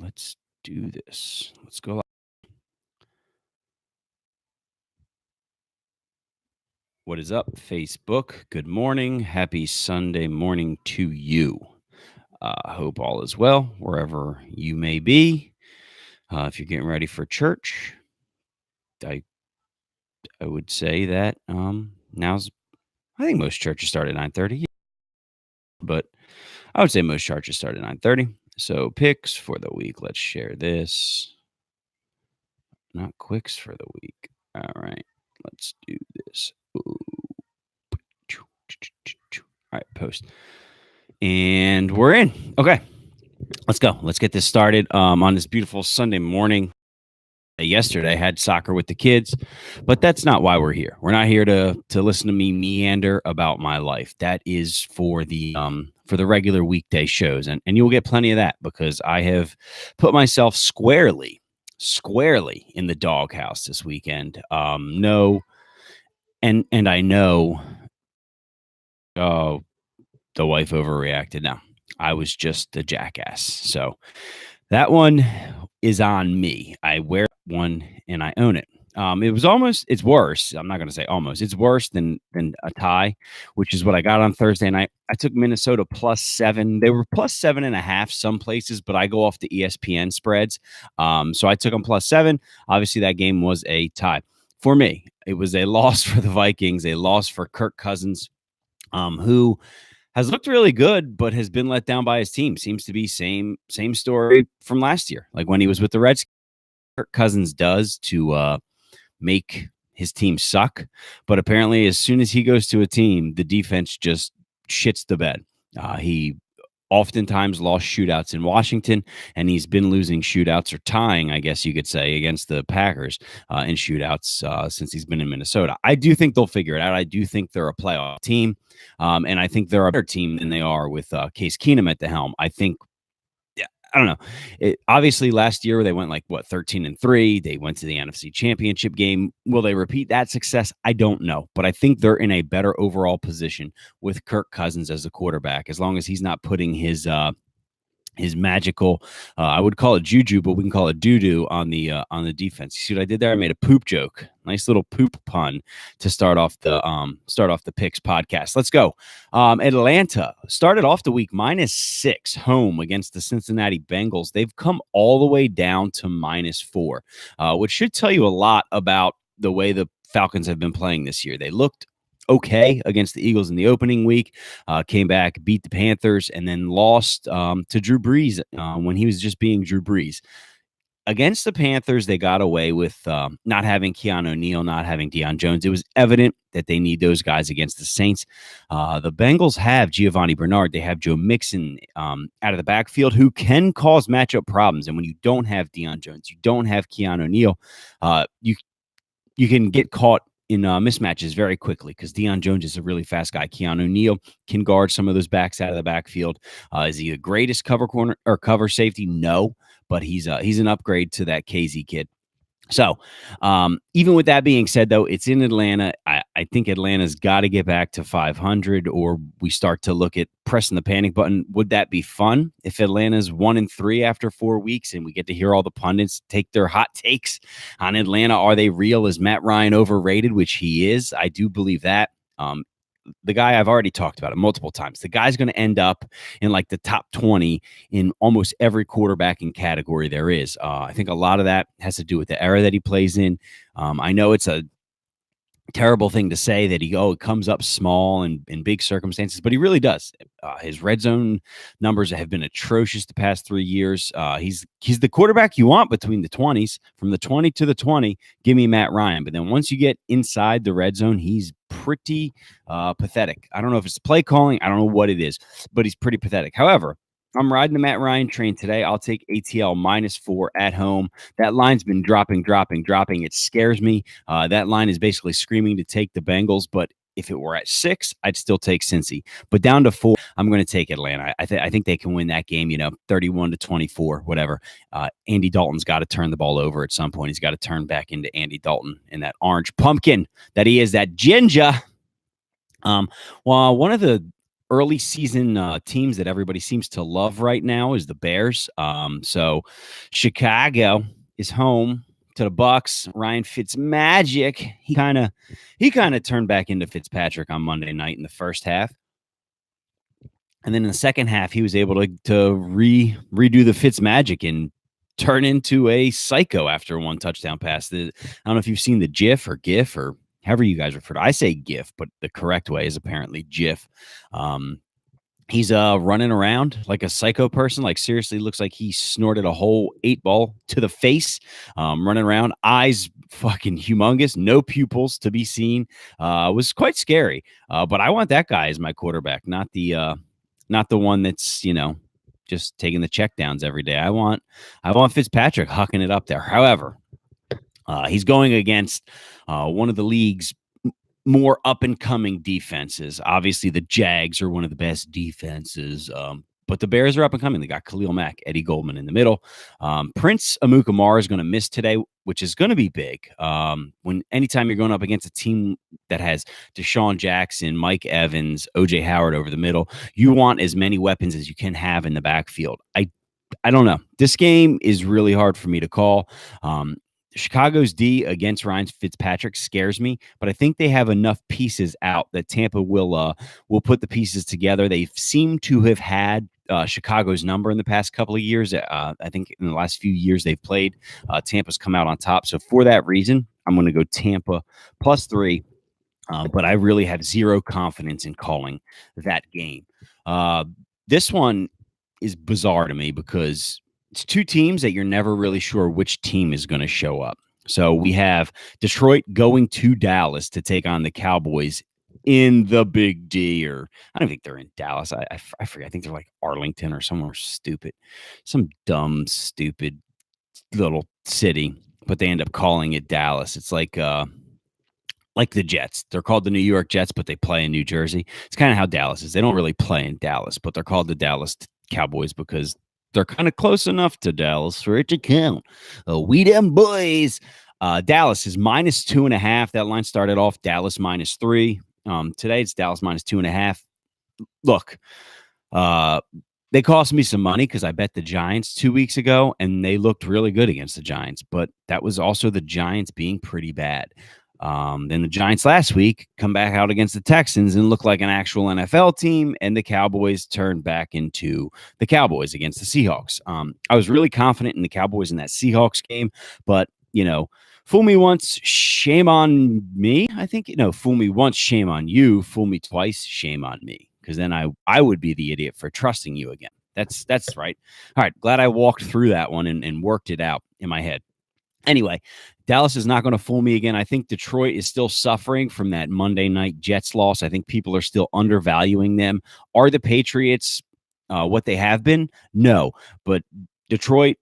Let's do this. Let's go. What is up, Facebook? Good morning. Happy Sunday morning to you. Hope all is well wherever you may be. If you're getting ready for church, I I would say that now's. I think most churches start at 9:30, but I would say most churches start at 9:30. So picks for the week. Let's share this. Not quicks for the week. All right, let's do this. Ooh. All right, post. And we're in. Okay. Let's go. Let's get this started on this beautiful Sunday morning. Yesterday, I had soccer with the kids, but that's not why we're here. We're not here to listen to me meander about my life. That is for the regular weekday shows, and you will get plenty of that because I have put myself squarely in the doghouse this weekend. No, and I know. Oh, the wife overreacted. No, I was just a jackass. So that one is on me. I wear one and I own it. It's worse. I'm not going to say almost. It's worse than a tie, which is what I got on Thursday night. I took Minnesota +7. They were +7.5 some places, but I go off the ESPN spreads. So I took them +7. Obviously, that game was a tie. For me, it was a loss for the Vikings, a loss for Kirk Cousins, who has looked really good, but has been let down by his team. Seems to be same story from last year. Like when he was with the Redskins, Kirk Cousins does to make his team suck. But apparently, as soon as he goes to a team, the defense just shits the bed. He oftentimes lost shootouts in Washington, and he's been losing shootouts or tying, I guess you could say, against the Packers in shootouts since he's been in Minnesota. I do think they'll figure it out. I do think they're a playoff team, and I think they're a better team than they are with Case Keenum at the helm. I think. I don't know. Obviously, last year they went 13-3. They went to the NFC Championship game. Will they repeat that success? I don't know, but I think they're in a better overall position with Kirk Cousins as the quarterback, as long as he's not putting his magical, I would call it juju, but we can call it doo-doo on the defense. You see what I did there? I made a poop joke. Nice little poop pun to start off the picks podcast. Let's go. Atlanta started off the week -6 home against the Cincinnati Bengals. They've come all the way down to -4, which should tell you a lot about the way the Falcons have been playing this year. They looked okay against the Eagles in the opening week, came back, beat the Panthers, and then lost to Drew Brees when he was just being Drew Brees. Against the Panthers, they got away with not having Keanu Neal, not having Deion Jones. It was evident that they need those guys against the Saints. The Bengals have Giovanni Bernard. They have Joe Mixon out of the backfield who can cause matchup problems. And when you don't have Deion Jones, you don't have Keanu Neal, you can get caught in mismatches very quickly because Deion Jones is a really fast guy. Keanu Neal can guard some of those backs out of the backfield. Is he the greatest cover corner or cover safety? No, but he's an upgrade to that KZ kid. So even with that being said, though, it's in Atlanta. I think Atlanta's got to get back to 500, or we start to look at pressing the panic button. Would that be fun if Atlanta's 1-3 after 4 weeks and we get to hear all the pundits take their hot takes on Atlanta? Are they real? Is Matt Ryan overrated? Which he is. I do believe that. The guy, I've already talked about it multiple times. The guy's going to end up in the top 20 in almost every quarterbacking category there is. I think a lot of that has to do with the era that he plays in. I know it's a terrible thing to say that he comes up small and in big circumstances, but he really does. His red zone numbers have been atrocious the past 3 years. He's the quarterback you want between the 20s. From the 20 to the 20, give me Matt Ryan. But then once you get inside the red zone, he's pretty pathetic. I don't know if it's play calling. I don't know what it is, but he's pretty pathetic. However, I'm riding the Matt Ryan train today. I'll take ATL -4 at home. That line's been dropping. It scares me. That line is basically screaming to take the Bengals, but if it were at 6, I'd still take Cincy. But down to 4, I'm going to take Atlanta. I think they can win that game, 31-24, whatever. Andy Dalton's got to turn the ball over at some point. He's got to turn back into Andy Dalton and that orange pumpkin that he is, that ginger. Well, one of the early season teams that everybody seems to love right now is the Bears. So Chicago is home to the Bucks. Ryan Fitzmagic, he kind of turned back into Fitzpatrick on Monday night in the first half. And then in the second half, he was able to redo the Fitzmagic and turn into a psycho after one touchdown pass. I don't know if you've seen the GIF or however you guys refer to it. I say GIF, but the correct way is apparently GIF. He's running around like a psycho person. Like, seriously, looks like he snorted a whole 8-ball to the face. Running around, eyes fucking humongous, no pupils to be seen. Was quite scary. But I want that guy as my quarterback, not the one that's just taking the check downs every day. I want Fitzpatrick hucking it up there. However, he's going against one of the league's more up and coming defenses. Obviously, the Jags are one of the best defenses, but the Bears are up and coming. They got Khalil Mack, Eddie Goldman in the middle. Prince Amukamara is going to miss today, which is going to be big. Anytime you're going up against a team that has Deshaun Jackson, Mike Evans, OJ Howard over the middle, you want as many weapons as you can have in the backfield. I don't know. This game is really hard for me to call. Chicago's D against Ryan Fitzpatrick scares me, but I think they have enough pieces out that Tampa will put the pieces together. They seem to have had Chicago's number in the past couple of years. I think in the last few years they've played, Tampa's come out on top. So for that reason, I'm going to go Tampa +3. But I really have zero confidence in calling that game. This one is bizarre to me because it's two teams that you're never really sure which team is going to show up. So we have Detroit going to Dallas to take on the Cowboys in the Big D, or I don't think they're in Dallas. I forget. I think they're like Arlington or somewhere stupid, some dumb, stupid little city, but they end up calling it Dallas. It's like the Jets. They're called the New York Jets, but they play in New Jersey. It's kind of how Dallas is. They don't really play in Dallas, but they're called the Dallas Cowboys because they're kind of close enough to Dallas for it to count. We them boys. Dallas is -2.5. That line started off Dallas -3. Today it's Dallas -2.5. Look, they cost me some money because I bet the Giants 2 weeks ago, and they looked really good against the Giants. But that was also the Giants being pretty bad. Then the Giants last week come back out against the Texans and look like an actual NFL team, and the Cowboys turned back into the Cowboys against the Seahawks. I was really confident in the Cowboys in that Seahawks game, but fool me once, shame on me. I think fool me once, shame on you. Fool me twice, shame on me. Because then I would be the idiot for trusting you again. That's right. All right, glad I walked through that one and worked it out in my head. Anyway, Dallas is not going to fool me again. I think Detroit is still suffering from that Monday night Jets loss. I think people are still undervaluing them. Are the Patriots what they have been? No, but Detroit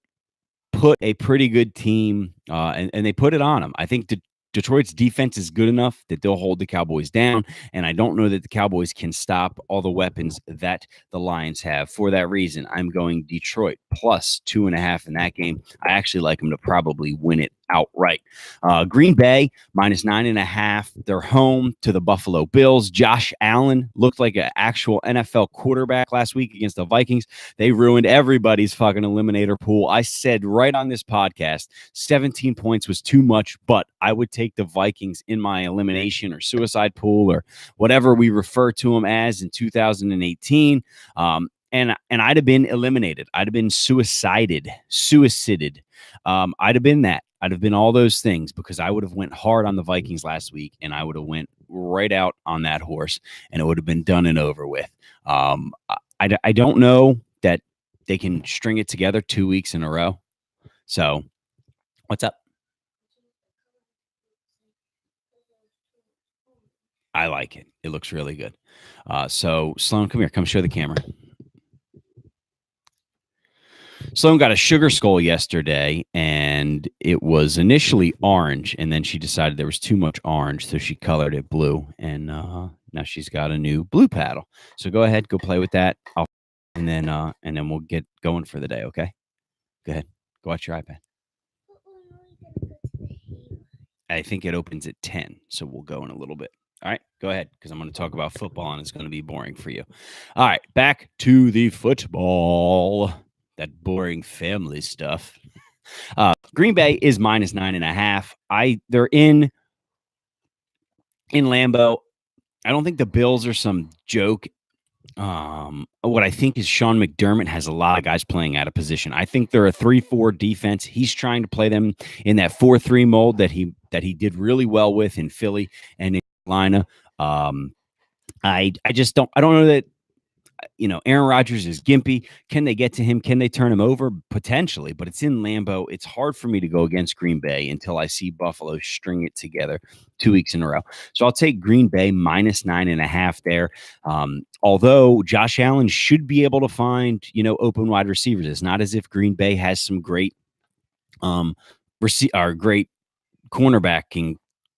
put a pretty good team and they put it on them. I think Detroit's defense is good enough that they'll hold the Cowboys down, and I don't know that the Cowboys can stop all the weapons that the Lions have. For that reason, I'm going Detroit +2.5 in that game. I actually like them to probably win it outright. Green Bay -9.5. They're home to the Buffalo Bills. Josh Allen looked like an actual NFL quarterback last week against the Vikings. They ruined everybody's fucking eliminator pool. I said right on this podcast, 17 points was too much, but I would take the Vikings in my elimination or suicide pool or whatever we refer to them as in 2018. And I'd have been eliminated. I'd have been suicided. I'd have been that. I'd have been all those things because I would have went hard on the Vikings last week, and I would have went right out on that horse, and it would have been done and over with. I don't know that they can string it together 2 weeks in a row. So, what's up? I like it. It looks really good. So, Sloan, come here. Come show the camera. Sloan got a sugar skull yesterday, and it was initially orange, and then she decided there was too much orange, so she colored it blue, and now she's got a new blue paddle. So go ahead, go play with that, and then we'll get going for the day. Okay, go ahead, go watch your iPad. I think it opens at 10, so we'll go in a little bit. All right, go ahead, because I'm going to talk about football and it's going to be boring for you. All right, back to the football, that boring family stuff. Green Bay is minus 9.5. They're in Lambeau. I don't think the Bills are some joke. What I think is Sean McDermott has a lot of guys playing out of position. I think they're a 3-4 defense. He's trying to play them in that 4-3 mold that he did really well with in Philly and in Carolina. I don't know that, Aaron Rodgers is gimpy. Can they get to him? Can they turn him over? Potentially, but it's in Lambeau. It's hard for me to go against Green Bay until I see Buffalo string it together 2 weeks in a row. So I'll take Green Bay minus 9.5 there. Although Josh Allen should be able to find, open wide receivers. It's not as if Green Bay has some great great cornerbacking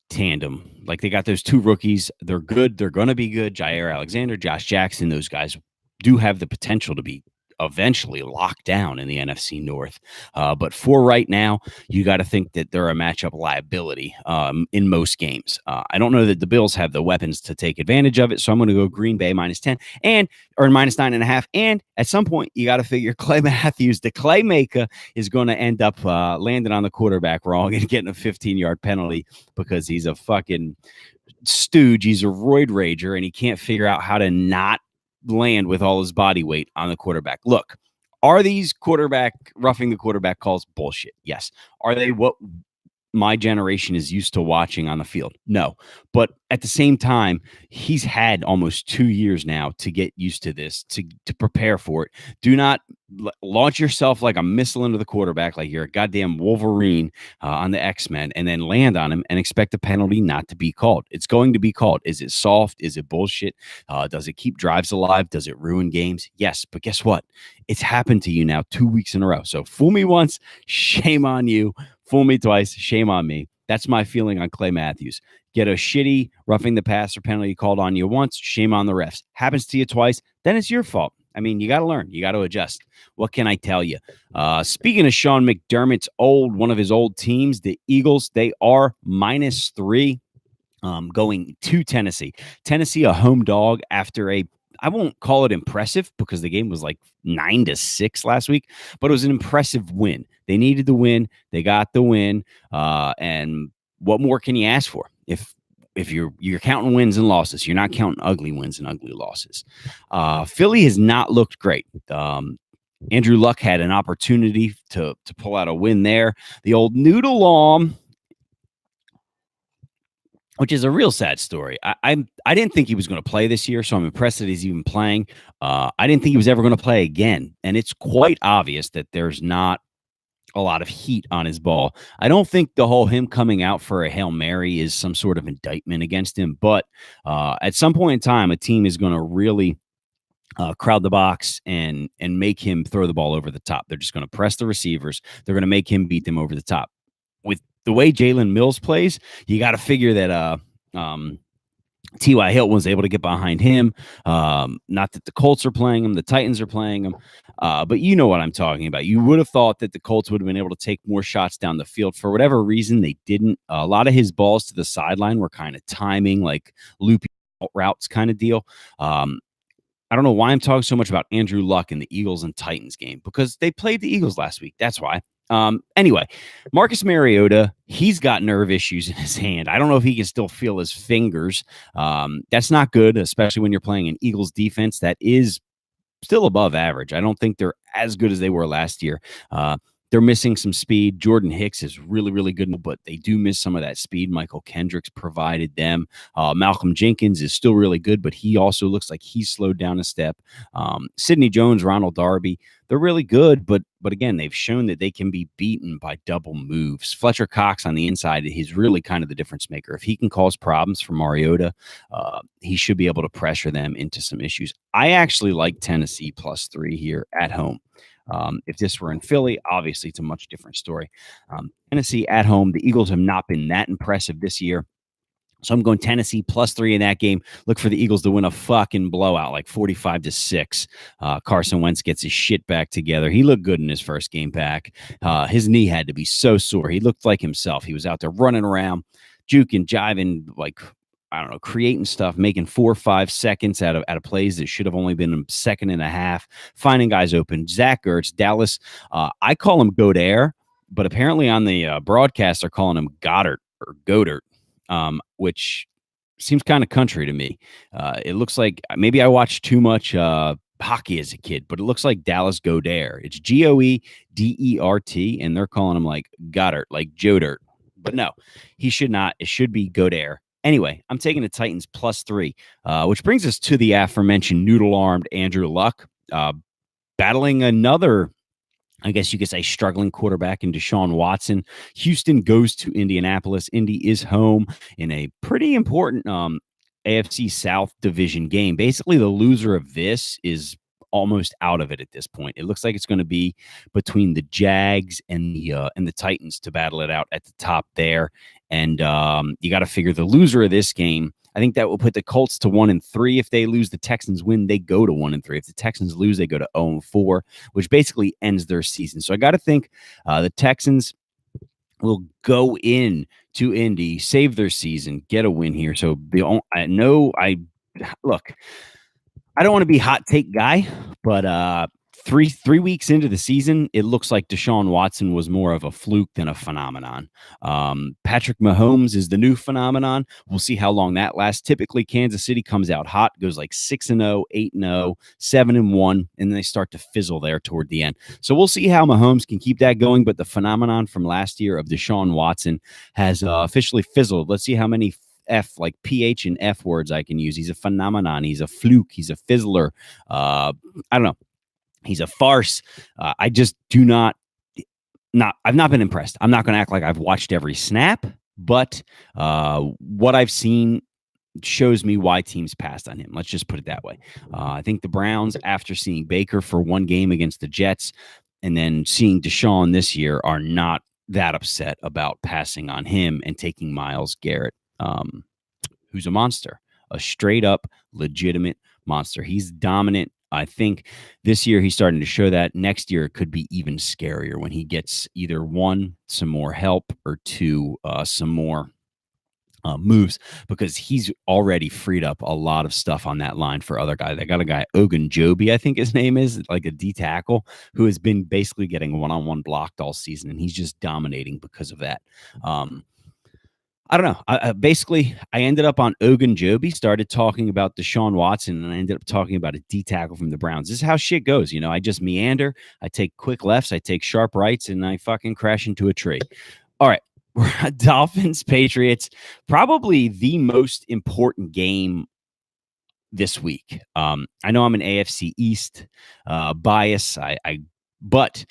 tandem. Like, they got those two rookies. They're good. They're going to be good. Jair Alexander, Josh Jackson, those guys do have the potential to be eventually locked down in the NFC North. But for right now, you got to think that they're a matchup liability in most games. I don't know that the Bills have the weapons to take advantage of it. So I'm going to go Green Bay minus 10 or minus 9.5. And at some point, you got to figure Clay Matthews, the Claymaker, is going to end up landing on the quarterback wrong and getting a 15-yard penalty because he's a fucking stooge. He's a roid rager, and he can't figure out how to not land with all his body weight on the quarterback. Look, are these roughing the quarterback calls bullshit? Yes. Are they what my generation is used to watching on the field? No. But at the same time, he's had almost 2 years now to get used to this, to prepare for it. Do not launch yourself like a missile into the quarterback, like you're a goddamn Wolverine on the X-Men, and then land on him and expect the penalty not to be called. It's going to be called. Is it soft? Is it bullshit? Does it keep drives alive? Does it ruin games? Yes. But guess what? It's happened to you now 2 weeks in a row. So fool me once, shame on you. Fool me twice, shame on me. That's my feeling on Clay Matthews. Get a shitty roughing the passer penalty called on you once, shame on the refs. Happens to you twice, then it's your fault. I mean, you got to learn. You got to adjust. What can I tell you? Speaking of Sean McDermott's one of his old teams, the Eagles, they are minus 3 going to Tennessee. Tennessee, a home dog after I won't call it impressive because the game was like 9-6 last week, but it was an impressive win. They needed the win. They got the win. And what more can you ask for? If you're counting wins and losses, you're not counting ugly wins and ugly losses. Philly has not looked great. Andrew Luck had an opportunity to pull out a win there. The old noodle arm, which is a real sad story. I didn't think he was going to play this year, so I'm impressed that he's even playing. I didn't think he was ever going to play again, and it's quite obvious that there's not a lot of heat on his ball. I don't think the whole him coming out for a Hail Mary is some sort of indictment against him, but at some point in time, a team is going to really crowd the box and make him throw the ball over the top. They're just going to press the receivers. They're going to make him beat them over the top. With the way Jalen Mills plays, you got to figure that T.Y. Hilton was able to get behind him. Not that the Colts are playing him, the Titans are playing him, but you know what I'm talking about. You would have thought that the Colts would have been able to take more shots down the field. For whatever reason, they didn't. A lot of his balls to the sideline were kind of timing, like loopy routes kind of deal. I don't know why I'm talking so much about Andrew Luck in the Eagles and Titans game, because they played the Eagles last week. That's why. Anyway, Marcus Mariota, he's got nerve issues in his hand. I don't know if he can still feel his fingers. That's not good, especially when you're playing an Eagles defense that is still above average. I don't think they're as good as they were last year. They're missing some speed. Jordan Hicks is really, really good, but they do miss some of that speed. Michael Kendricks provided them. Malcolm Jenkins is still really good, but he also looks like he's slowed down a step. Sidney Jones, Ronald Darby, they're really good, but again, they've shown that they can be beaten by double moves. Fletcher Cox on the inside, he's really kind of the difference maker. If he can cause problems for Mariota, he should be able to pressure them into some issues. I actually like Tennessee +3 here at home. If this were in Philly, obviously it's a much different story. Tennessee at home, the Eagles have not been that impressive this year. So I'm going Tennessee +3 in that game. Look for the Eagles to win a fucking blowout, like 45-6. Carson Wentz gets his shit back together. He looked good in his first game back. His knee had to be so sore. He looked like himself. He was out there running around, juking, jiving, like I don't know, creating stuff, making 4 or 5 seconds out of plays that should have only been a second and a half, finding guys open. Zach Ertz, Dallas, I call him Godair, but apparently on the broadcast they're calling him Goddard or Godert, which seems kind of country to me. It looks like maybe I watched too much hockey as a kid, but it looks like Dallas Goedert. It's Goedert, and they're calling him like Goddard, like Joe Dirt. But no, he should not. It should be Goedert. Anyway, I'm taking the Titans +3, which brings us to the aforementioned noodle-armed Andrew Luck, battling another, I guess you could say, struggling quarterback in Deshaun Watson. Houston goes to Indianapolis. Indy is home in a pretty important AFC South division game. Basically, the loser of this is almost out of it at this point. It looks like it's going to be between the Jags and the Titans to battle it out at the top there. And you got to figure the loser of this game, I think that will put the Colts to 1-3. If they lose, the Texans win, they go to 1-3. If the Texans lose, they go to 0-4, which basically ends their season. So I got to think the Texans will go in to Indy, save their season, get a win here. So look, I don't want to be hot take guy, but three weeks into the season, it looks like Deshaun Watson was more of a fluke than a phenomenon. Patrick Mahomes is the new phenomenon. We'll see how long that lasts. Typically, Kansas City comes out hot, goes like 6-0, 8-0, 7-1, and then they start to fizzle there toward the end. So we'll see how Mahomes can keep that going, but the phenomenon from last year of Deshaun Watson has officially fizzled. Let's see how many like PH and F words I can use. He's a phenomenon. He's a fluke. He's a fizzler. I don't know. He's a farce. I just do not. I've not been impressed. I'm not going to act like I've watched every snap, but what I've seen shows me why teams passed on him. Let's just put it that way. I think the Browns, after seeing Baker for one game against the Jets and then seeing Deshaun this year, are not that upset about passing on him and taking Myles Garrett, who's a monster, a straight up legitimate monster. He's dominant. I think this year he's starting to show that. Next year it could be even scarier when he gets either one, some more help, or two, some more moves, because he's already freed up a lot of stuff on that line for other guys. They got a guy, Ogunjobi, I think his name is, like a D tackle, who has been basically getting one-on-one blocked all season, and he's just dominating because of that. I don't know. I ended up on Ogunjobi, started talking about Deshaun Watson, and I ended up talking about a D tackle from the Browns. This is how shit goes. I just meander. I take quick lefts. I take sharp rights, and I fucking crash into a tree. All right. We're at Dolphins, Patriots, probably the most important game this week. I know I'm an AFC East bias. But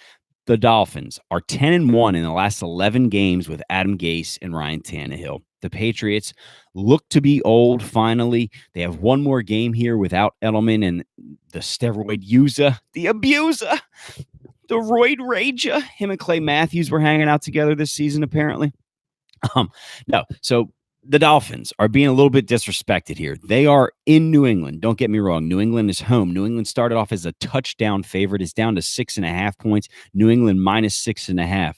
the Dolphins are 10-1 in the last 11 games with Adam Gase and Ryan Tannehill. The Patriots look to be old finally. They have one more game here without Edelman and the steroid user, the abuser, the roid rager. Him and Clay Matthews were hanging out together this season, apparently. No, so the Dolphins are being a little bit disrespected here. They are in New England. Don't get me wrong. New England is home. New England started off as a touchdown favorite. It's down to 6.5 points. New England -6.5.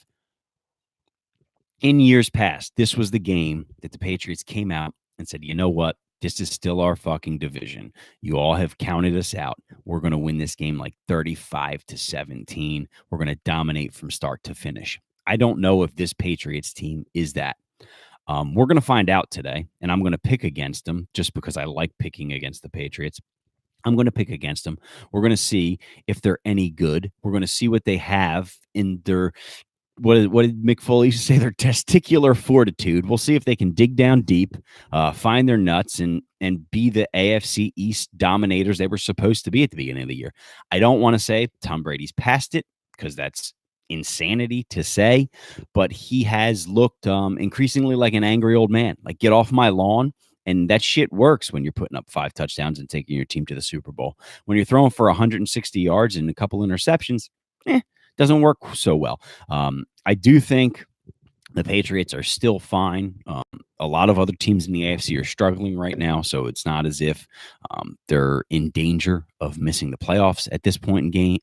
In years past, this was the game that the Patriots came out and said, you know what? This is still our fucking division. You all have counted us out. We're going to win this game like 35-17. We're going to dominate from start to finish. I don't know if this Patriots team is that. We're going to find out today, and I'm going to pick against them just because I like picking against the Patriots. I'm going to pick against them. We're going to see if they're any good. We're going to see what they have in their, what did Mick Foley say, their testicular fortitude. We'll see if they can dig down deep, find their nuts, and be the AFC East dominators they were supposed to be at the beginning of the year. I don't want to say Tom Brady's past it, because that's insanity to say, but he has looked increasingly like an angry old man. Like, get off my lawn. And that shit works when you're putting up 5 touchdowns and taking your team to the Super Bowl. When you're throwing for 160 yards and a couple interceptions, doesn't work so well. I do think the Patriots are still fine. A lot of other teams in the AFC are struggling right now, so it's not as if they're in danger of missing the playoffs at this point in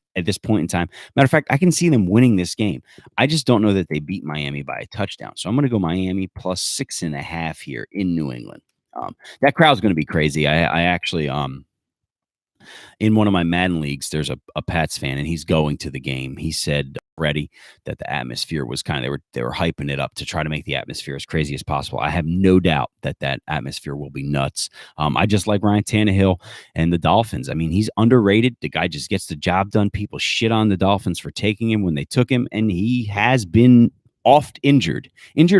time. Matter of fact, I can see them winning this game. I just don't know that they beat Miami by a touchdown. So I'm going to go Miami +6.5 here in New England. That crowd's going to be crazy. I actually in one of my Madden leagues, there's a Pats fan, and he's going to the game. He said already that the atmosphere was kind of they were hyping it up to try to make the atmosphere as crazy as possible. I have no doubt that atmosphere will be nuts. I just like Ryan Tannehill and the Dolphins. I mean, he's underrated. The guy just gets the job done. People shit on the Dolphins for taking him when they took him, and he has been oft injured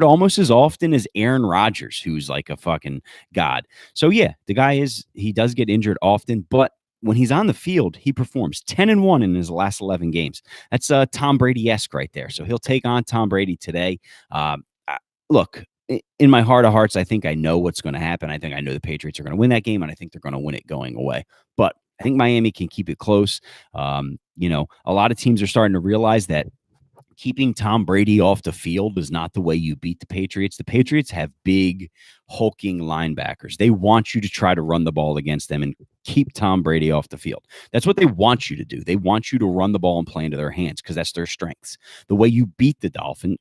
almost as often as Aaron Rodgers, who's like a fucking god. So yeah, the guy he does get injured often, but when he's on the field, he performs 10-1 in his last 11 games. That's Tom Brady-esque right there. So he'll take on Tom Brady today. Look, in my heart of hearts, I think I know what's going to happen. I think I know the Patriots are going to win that game, and I think they're going to win it going away. But I think Miami can keep it close. A lot of teams are starting to realize that keeping Tom Brady off the field is not the way you beat the Patriots. The Patriots have big, hulking linebackers. They want you to try to run the ball against them and keep Tom Brady off the field. That's what they want you to do. They want you to run the ball and play into their hands because that's their strengths. The way you beat the Dolphins,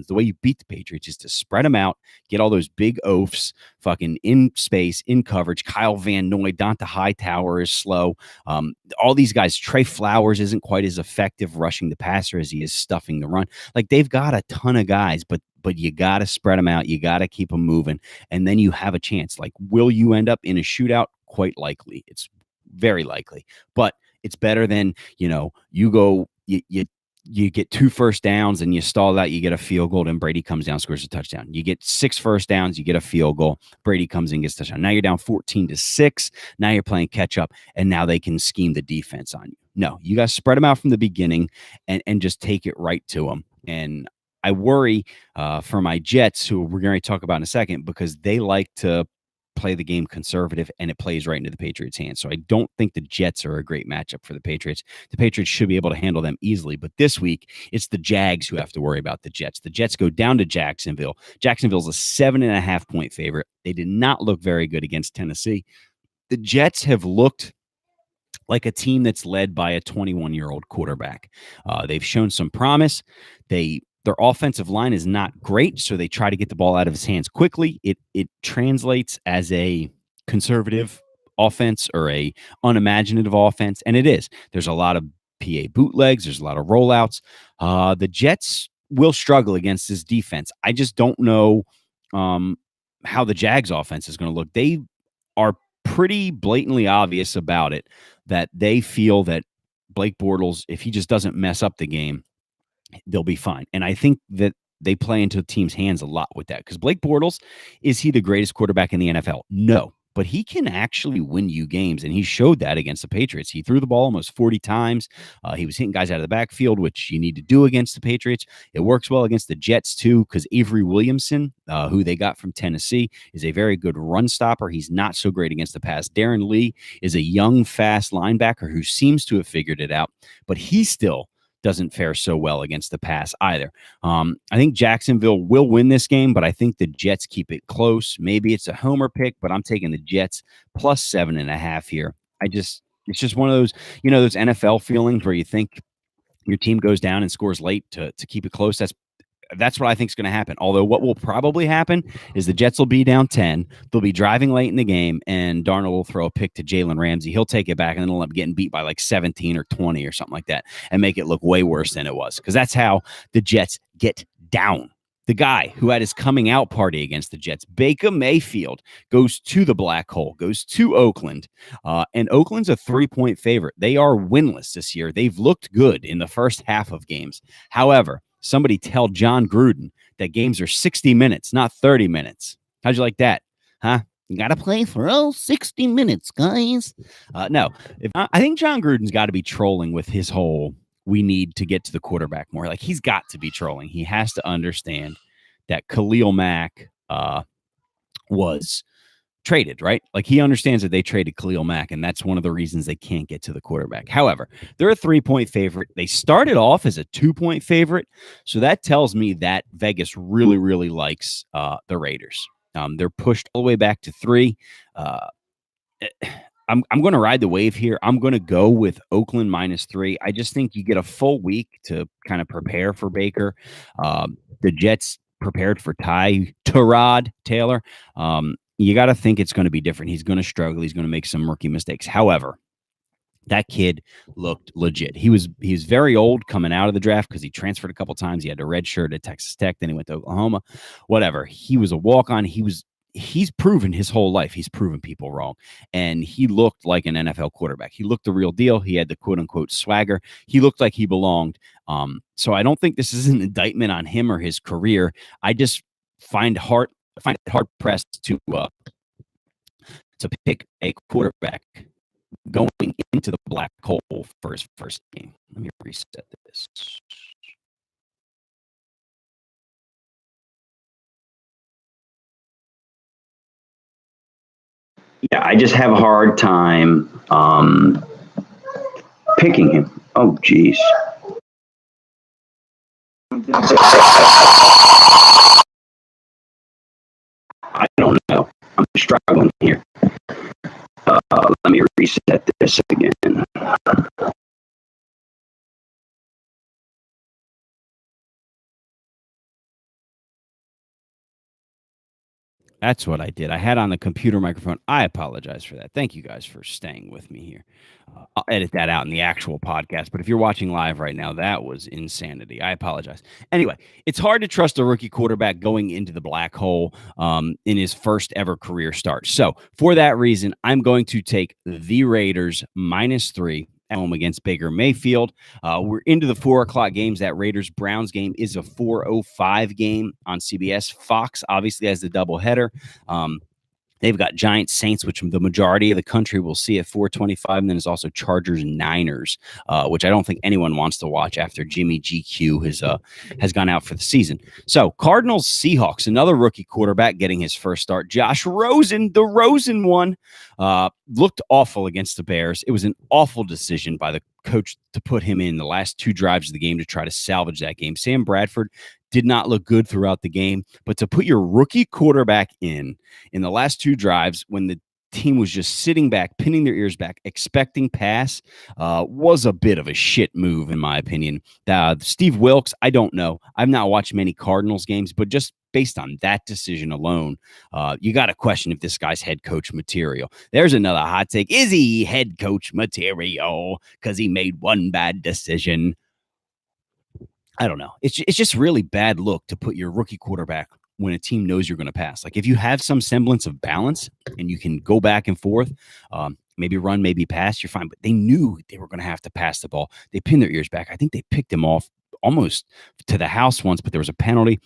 the way you beat the Patriots is to spread them out, get all those big oafs fucking in space, in coverage. Kyle Van Noy, Donta Hightower is slow. All these guys, Trey Flowers isn't quite as effective rushing the passer as he is stuffing the run. Like, they've got a ton of guys, but you got to spread them out. You got to keep them moving. And then you have a chance. Like, will you end up in a shootout? Quite likely. It's very likely, but it's better than, you go, you get 2 first downs and you stall out, you get a field goal, and Brady comes down, scores a touchdown. You get 6 first downs, you get a field goal, Brady comes in, gets a touchdown. Now you're down 14-6. Now you're playing catch up, and now they can scheme the defense on you. No, you got to spread them out from the beginning and just take it right to them. And I worry for my Jets, who we're going to talk about in a second, because they like to play the game conservative, and it plays right into the Patriots' hands. So I don't think the Jets are a great matchup for the Patriots. The Patriots should be able to handle them easily, but this week it's the Jags who have to worry about the Jets. The Jets go down to Jacksonville. Jacksonville's a 7.5-point favorite. They did not look very good against Tennessee. The Jets have looked like a team that's led by a 21-year-old quarterback. They've shown some promise. Their offensive line is not great, so they try to get the ball out of his hands quickly. It translates as a conservative offense or a unimaginative offense, and it is. There's a lot of PA bootlegs. There's a lot of rollouts. The Jets will struggle against this defense. I just don't know how the Jags offense is going to look. They are pretty blatantly obvious about it, that they feel that Blake Bortles, if he just doesn't mess up the game, they'll be fine. And I think that they play into the team's hands a lot with that, because Blake Bortles, is he the greatest quarterback in the NFL? No, but he can actually win you games, and he showed that against the Patriots. He threw the ball almost 40 times. He was hitting guys out of the backfield, which you need to do against the Patriots. It works well against the Jets, too, because Avery Williamson, who they got from Tennessee, is a very good run stopper. He's not so great against the pass. Darren Lee is a young, fast linebacker who seems to have figured it out, but he still doesn't fare so well against the pass either. I think Jacksonville will win this game, but I think the Jets keep it close. Maybe it's a homer pick, but I'm taking the Jets plus 7.5 here. It's just one of those, those NFL feelings where you think your team goes down and scores late to keep it close. That's what I think is going to happen. Although what will probably happen is the Jets will be down 10. They'll be driving late in the game, and Darnold will throw a pick to Jalen Ramsey. He'll take it back, and then he'll end up getting beat by like 17 or 20 or something like that and make it look way worse than it was, because that's how the Jets get down. The guy who had his coming out party against the Jets, Baker Mayfield, goes to the black hole, goes to Oakland, and Oakland's a 3-point favorite. They are winless this year. They've looked good in the first half of games. However, somebody tell John Gruden that games are 60 minutes, not 30 minutes. How'd you like that? Huh? You got to play for 60 minutes, guys. No, I think John Gruden's got to be trolling with his whole, we need to get to the quarterback more. Like, he's got to be trolling. He has to understand that Khalil Mack was traded, right? Like, he understands that they traded Khalil Mack, and that's one of the reasons they can't get to the quarterback. However, they're a 3-point favorite. They started off as a 2-point favorite, so that tells me that Vegas really, really likes the Raiders. They're pushed all the way back to 3. I'm going to ride the wave here. I'm going to go with Oakland -3. I just think you get a full week to kind of prepare for Baker. The Jets prepared for Tyrod Taylor. you got to think it's going to be different. He's going to struggle. He's going to make some rookie mistakes. However, that kid looked legit. He was very old coming out of the draft because he transferred a couple times. He had a red shirt at Texas Tech, then he went to Oklahoma. Whatever. He was a walk-on. He's proven his whole life. He's proven people wrong. And he looked like an NFL quarterback. He looked the real deal. He had the quote unquote swagger. He looked like he belonged. So I don't think this is an indictment on him or his career. I just find it hard pressed to pick a quarterback going into the black hole for his first game. Let me reset this. Yeah, I just have a hard time picking him. Oh, geez. I don't know. I'm struggling here. Let me reset this again. That's what I did. I had on the computer microphone. I apologize for that. Thank you guys for staying with me here. I'll edit that out in the actual podcast. But if you're watching live right now, that was insanity. I apologize. Anyway, it's hard to trust a rookie quarterback going into the black hole in his first ever career start. So for that reason, I'm going to take the Raiders -3 at home against Baker Mayfield. We're into the 4 o'clock games. That Raiders-Browns game is a 4:05 game on CBS. Fox obviously has the doubleheader. They've got Giants Saints, which the majority of the country will see at 4:25, and then there's also Chargers Niners, which I don't think anyone wants to watch after Jimmy GQ has gone out for the season. So Cardinals Seahawks, another rookie quarterback getting his first start. Josh Rosen, the Rosen one, looked awful against the Bears. It was an awful decision by the coach to put him in the last 2 drives of the game to try to salvage that game. Sam Bradford did not look good throughout the game, but to put your rookie quarterback in the last 2 drives when the team was just sitting back, pinning their ears back, expecting pass, was a bit of a shit move, in my opinion. Steve Wilks, I don't know. I've not watched many Cardinals games, but just based on that decision alone, you got to question if this guy's head coach material. There's another hot take. Is he head coach material because he made one bad decision? I don't know. It's just really bad look to put your rookie quarterback when a team knows you're going to pass. Like if you have some semblance of balance and you can go back and forth, maybe run, maybe pass, you're fine. But they knew they were going to have to pass the ball. They pinned their ears back. I think they picked him off almost to the house once, but there was a penalty.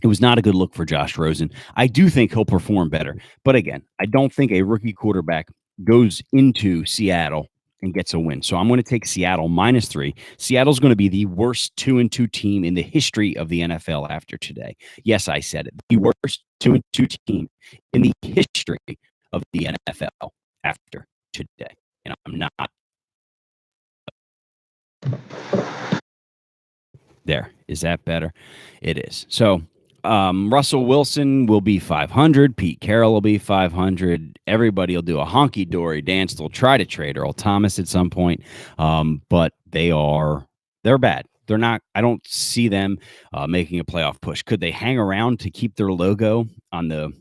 It was not a good look for Josh Rosen. I do think he'll perform better. But again, I don't think a rookie quarterback goes into Seattle and gets a win. So I'm going to take Seattle -3. Seattle's going to be the worst 2-2 team in the history of the NFL after today. Yes, I said it. The worst 2-2 team in the history of the NFL after today. And I'm not. There. Is that better? It is. So Russell Wilson will be 500. Pete Carroll will be 500. Everybody will do a honky-dory dance. They'll try to trade Earl Thomas at some point, but they're bad. They're not. I don't see them making a playoff push. Could they hang around to keep their logo on the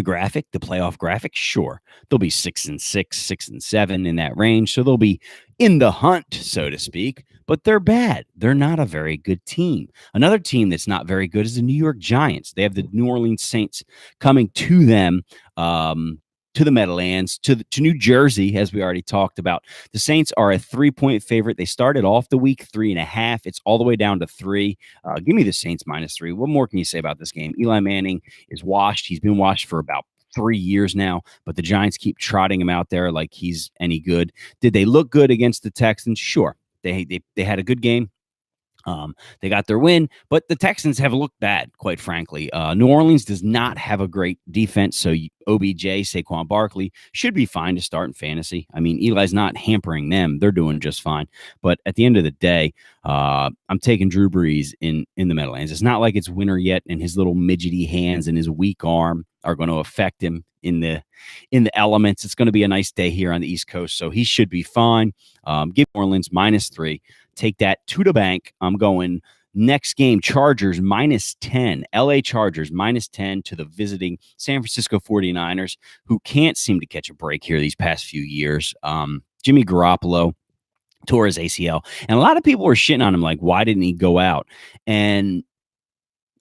graphic, the playoff graphic? Sure. They'll be 6-6, 6-7 in that range. So they'll be in the hunt, so to speak, but they're bad. They're not a very good team. Another team that's not very good is the New York Giants. They have the New Orleans Saints coming to them, to the Meadowlands, to New Jersey, as we already talked about. The Saints are a 3-point favorite. They started off the week 3.5. It's all the way down to 3. Give me the Saints -3. What more can you say about this game? Eli Manning is washed. He's been washed for about 3 years now, but the Giants keep trotting him out there like he's any good. Did they look good against the Texans? Sure. They had a good game. They got their win, but the Texans have looked bad, quite frankly. New Orleans does not have a great defense, so OBJ, Saquon Barkley should be fine to start in fantasy. I mean, Eli's not hampering them. They're doing just fine. But at the end of the day, I'm taking Drew Brees in the Meadowlands. It's not like it's winter yet, and his little midgety hands and his weak arm are going to affect him in the elements. It's going to be a nice day here on the East Coast, so he should be fine. Give New Orleans -3. Take that to the bank. I'm going Next game, Chargers -10. LA Chargers -10 to the visiting San Francisco 49ers, who can't seem to catch a break here these past few years. Jimmy Garoppolo tore his ACL, and a lot of people were shitting on him, like, why didn't he go out? And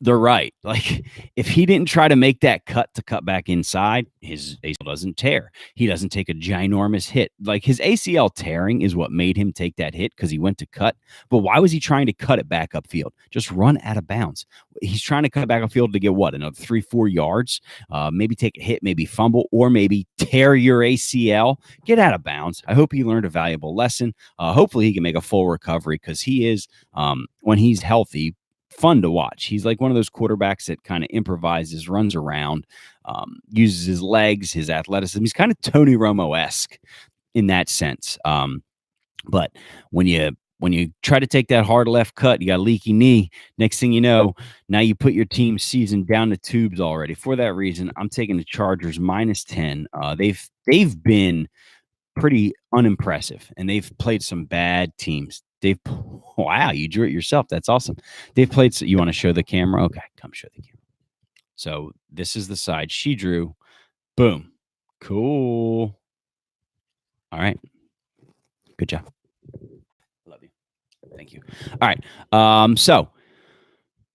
they're right. Like, if he didn't try to make that cut to cut back inside, his ACL doesn't tear. He doesn't take a ginormous hit. Like, his ACL tearing is what made him take that hit because he went to cut. But why was he trying to cut it back upfield? Just run out of bounds. He's trying to cut it back upfield to get what? Another 3-4 yards? Maybe take a hit, maybe fumble, or maybe tear your ACL. Get out of bounds. I hope he learned a valuable lesson. Hopefully he can make a full recovery because he is, when he's healthy, fun to watch. He's like one of those quarterbacks that kind of improvises, runs around, uses his legs, his athleticism. He's kind of Tony Romo-esque in that sense. But when you try to take that hard left cut, you got a leaky knee. Next thing you know, now you put your team's season down the tubes already. For that reason, I'm taking the Chargers -10. They've been pretty unimpressive, and they've played some bad teams. Wow, you drew it yourself. That's awesome. They've played. You want to show the camera? Okay, come show the camera. So this is the side she drew. Boom. Cool. All right. Good job. Love you. Thank you. All right. So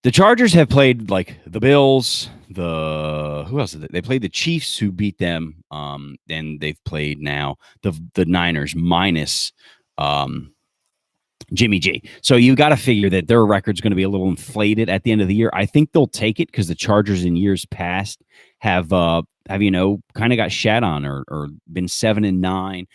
the Chargers have played like the Bills, who else did they played the Chiefs, who beat them. And they've played now the Niners minus Jimmy G. So you got to figure that their record's going to be a little inflated at the end of the year. I think they'll take it because the Chargers in years past have kind of got shat on or been 7-9,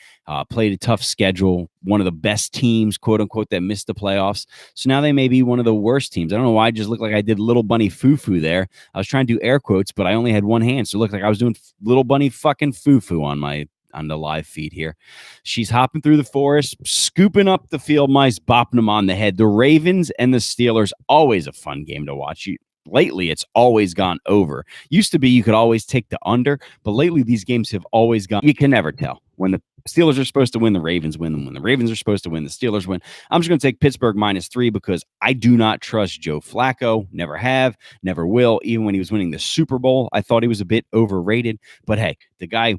played a tough schedule, one of the best teams, quote unquote, that missed the playoffs. So now they may be one of the worst teams. I don't know why I just looked like I did little bunny foo-foo there. I was trying to do air quotes, but I only had one hand. So it looked like I was doing little bunny fucking foo-foo on the live feed here. She's hopping through the forest, scooping up the field mice, bopping them on the head. The Ravens and the Steelers, always a fun game to watch. Lately, it's always gone over. Used to be you could always take the under, but lately these games have always gone. You can never tell. When the Steelers are supposed to win, the Ravens win. When the Ravens are supposed to win, the Steelers win. I'm just going to take Pittsburgh -3 because I do not trust Joe Flacco. Never have, never will. Even when he was winning the Super Bowl, I thought he was a bit overrated. But hey, the guy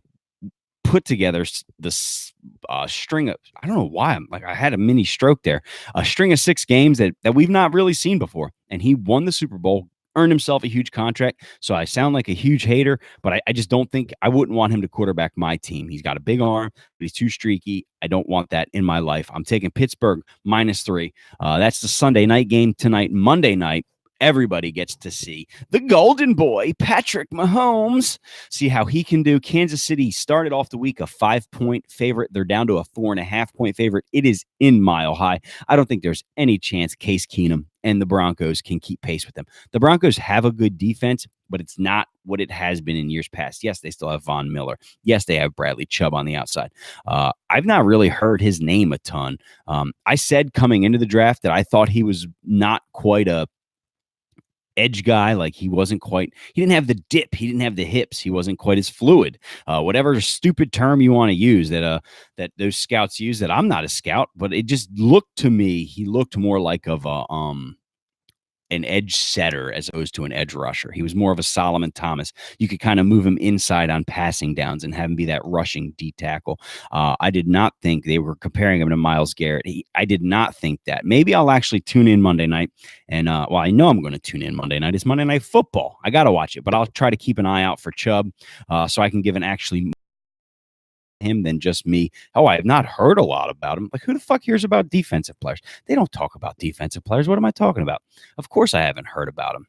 put together the string of, I don't know why, I had a mini stroke there, a string of 6 games that we've not really seen before. And he won the Super Bowl, earned himself a huge contract. So I sound like a huge hater, but I just don't think I wouldn't want him to quarterback my team. He's got a big arm, but he's too streaky. I don't want that in my life. I'm taking Pittsburgh -3. That's the Sunday night game tonight. Monday night, everybody gets to see the golden boy, Patrick Mahomes, see how he can do. Kansas City started off the week a 5-point favorite. They're down to a 4.5-point favorite. It is in Mile High. I don't think there's any chance Case Keenum and the Broncos can keep pace with them. The Broncos have a good defense, but it's not what it has been in years past. Yes, they still have Von Miller. Yes, they have Bradley Chubb on the outside. I've not really heard his name a ton. I said coming into the draft that I thought he was not quite a edge guy. Like he didn't have the dip, he didn't have the hips, he wasn't quite as fluid, whatever stupid term you want to use that those scouts use. That I'm not a scout, but it just looked to me, he looked more like of an edge setter as opposed to an edge rusher. He was more of a Solomon Thomas. You could kind of move him inside on passing downs and have him be that rushing D tackle. I did not think they were comparing him to Myles Garrett. I did not think that. Maybe I'll actually tune in Monday night. And I know I'm going to tune in Monday night. It's Monday Night Football. I got to watch it, but I'll try to keep an eye out for Chubb so I can give an actually him than just me. I have not heard a lot about him. Like, who the fuck hears about defensive players? They don't talk about defensive players. What am I talking about? Of course I haven't heard about him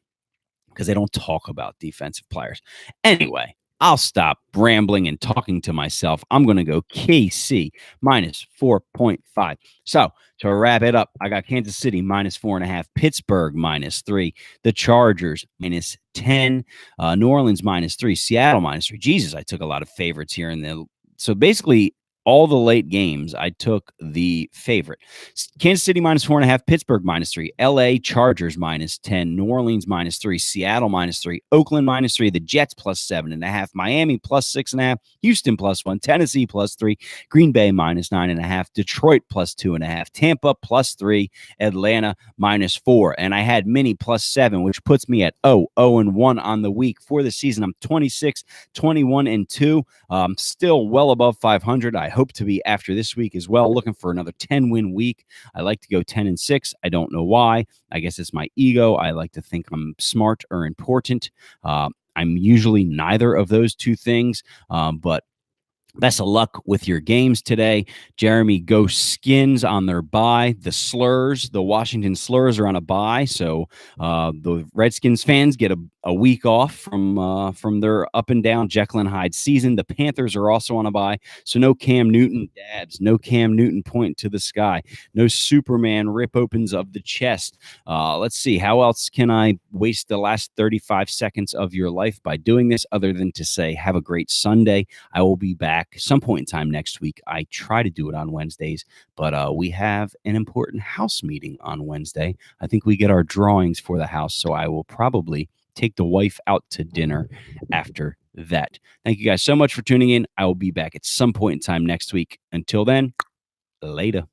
because they don't talk about defensive players. Anyway, I'll stop rambling and talking to myself. I'm going to go KC -4.5. So to wrap it up, I got Kansas City -4.5, Pittsburgh -3, the Chargers -10, New Orleans -3, Seattle -3. Jesus, I took a lot of favorites here in the. So basically, all the late games, I took the favorite. Kansas City -4.5, Pittsburgh -3, LA Chargers -10, New Orleans -3, Seattle -3, Oakland -3, the Jets +7.5, Miami +6.5, Houston +1, Tennessee +3, Green Bay -9.5, Detroit +2.5, Tampa +3, Atlanta -4. And I had mini +7, which puts me at 0-1 on the week for the season. I'm 26, 21-2. Still well above 500. I hope to be after this week as well. Looking for another 10-win week. I like to go 10-6. I don't know why. I guess it's my ego. I like to think I'm smart or important. I'm usually neither of those two things, but best of luck with your games today. Jeremy, go Skins on their bye. The Washington Slurs are on a bye, so the Redskins fans get a week off from their up and down Jekyll and Hyde season. The Panthers are also on a bye, so no Cam Newton dabs, no Cam Newton point to the sky, no Superman rip opens of the chest. Let's see, how else can I waste the last 35 seconds of your life by doing this other than to say have a great Sunday. I will be back some point in time next week. I try to do it on Wednesdays, but we have an important house meeting on Wednesday. I think we get our drawings for the house, so I will probably take the wife out to dinner after that. Thank you guys so much for tuning in. I will be back at some point in time next week. Until then, later.